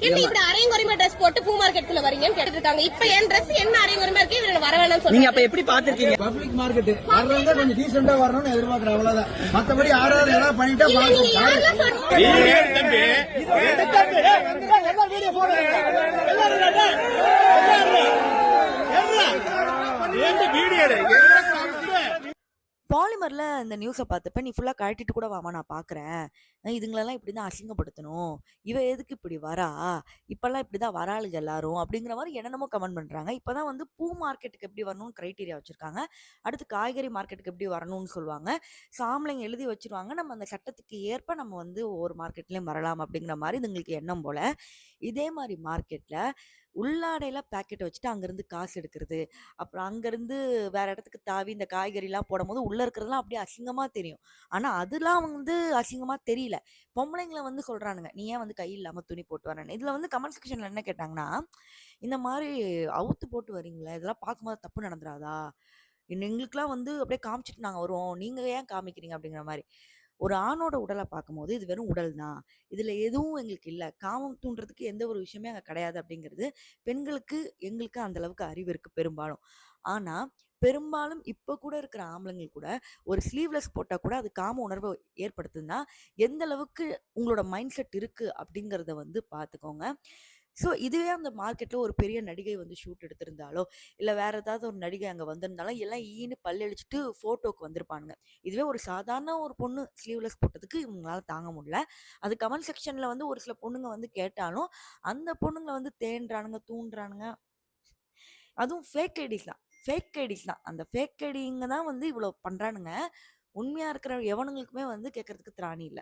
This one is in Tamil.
என்ன இப்படி அரையங்குறைமா ட்ரெஸ் போட்டு பூ மார்க்கெட்டுக்குள்ள வரீங்கன்னு கேட்டுட்டு இருக்காங்க. இப்ப என் ட்ரெஸ் என்ன அரையங்குறைமா இருக்கு, இவங்க வர வேணாம்னு நீங்க சொல்றீங்க. அப்ப எப்படி பாத்துருக்கீங்க? பப்ளிக் மார்க்கெட் வர்றவங்க கொஞ்சம் டீசெண்டா வரணும்னு எதிர்பார்க்கறேன், அவ்வளவுதான். மத்தபடி யாராவது ஏதாவது பண்ணிட்டா இல்ல, நீங்க யாரெல்லாம் பாலிமர்ல இந்த நியூஸை பார்த்தப்ப நீ ஃபுல்லா கழட்டிட்டு கூட வாமா நான் பாக்குறேன், இதுங்களெல்லாம் இப்படிதான் அசிங்கப்படுத்தணும், இவ எதுக்கு இப்படி வரா, இப்பெல்லாம் இப்படிதான் வராளுங்க எல்லாரும் அப்படிங்கிற மாதிரி என்னென்னமோ கமெண்ட் பண்றாங்க. இப்பதான் வந்து பூ மார்க்கெட்டுக்கு எப்படி வரணும்னு கிரைட்டீரியா வச்சிருக்காங்க. அடுத்து காய்கறி மார்க்கெட்டுக்கு எப்படி வரணும்னு சொல்லுவாங்க. ஆம்பளைங்க எழுதி வச்சிருவாங்க, நம்ம அந்த சட்டத்துக்கு ஏற்ப நம்ம வந்து ஒவ்வொரு மார்க்கெட்லயும் வரலாம் அப்படிங்கிற மாதிரி இதுங்களுக்கு எண்ணம் போல. இதே மாதிரி மார்க்கெட்ல உள்ளாடையில பாக்கெட் வச்சுட்டு அங்கிருந்து காசு எடுக்கிறது, அப்புறம் அங்கிருந்து வேற இடத்துக்கு தாவி இந்த காய்கறி எல்லாம் போடும்போது உள்ள இருக்கிறதெல்லாம் அப்படியே அசிங்கமா தெரியும். ஆனா அதெல்லாம் வந்து அசிங்கமா தெரியல. பொம்பளைங்கள வந்து சொல்றானுங்க, நீ ஏன் வந்து கை இல்லாம துணி போட்டு வரேன்னு. இதுல வந்து கமெண்ட் செக்ஷன்ல என்ன கேட்டாங்கன்னா, இந்த மாதிரி அவுத்து போட்டு வரீங்களே, இதெல்லாம் பார்க்கும்போது தப்பு நடந்துராதா, எங்களுக்கெல்லாம் வந்து அப்படியே காமிச்சிட்டு நாங்க வருவோம், நீங்க ஏன் காமிக்கிறீங்க அப்படிங்கிற மாதிரி. ஒரு ஆணோட உடலை பார்க்கும்போது இது வெறும் உடல் தான், இதுல எதுவும் எங்களுக்கு இல்ல, காமம் தூண்டுறதுக்கு எந்த ஒரு விஷயமே அங்க கிடையாது அப்படிங்கிறது பெண்களுக்கு எங்களுக்கு அந்த அளவுக்கு அறிவு இருக்கு பெரும்பாலும். ஆனா பெரும்பாலும் இப்ப கூட இருக்கிற ஆம்பளைங்க கூட ஒரு ஸ்லீவ்லெஸ் போட்டா கூட அது காம உணர்வை ஏற்படுத்துதுன்னா எந்த அளவுக்கு உங்களோட மைண்ட் செட் இருக்கு அப்படிங்கறத வந்து பாத்துக்கோங்க. ஸோ இதுவே அந்த மார்க்கெட்ல ஒரு பெரிய நடிகை வந்து ஷூட் எடுத்திருந்தாலோ, இல்ல வேற ஏதாவது ஒரு நடிகை அங்க வந்திருந்தாலும் எல்லாம் ஈன்னு பல்லழிச்சுட்டு போட்டோக்கு வந்திருப்பானுங்க. இதுவே ஒரு சாதாரண ஒரு பொண்ணு ஸ்லீவ்லெஸ் போட்டதுக்கு இவங்களால தாங்க முடியல. அது கமெண்ட் செக்ஷன்ல வந்து ஒரு சில பொண்ணுங்க வந்து கேட்டாலும் அந்த பொண்ணுங்களை வந்து தேன்றானுங்க, தூண்டுறானுங்க. அதுவும் ஃபேக் ஐடிஸ் தான். ஃபேக் ஐடிஸ் தான். அந்த ஃபேக் ஐடிங்க தான் வந்து இவ்வளோ பண்றானுங்க. உண்மையா இருக்கிற எவனுங்களுக்குமே வந்து கேட்கறதுக்கு திராணி இல்ல.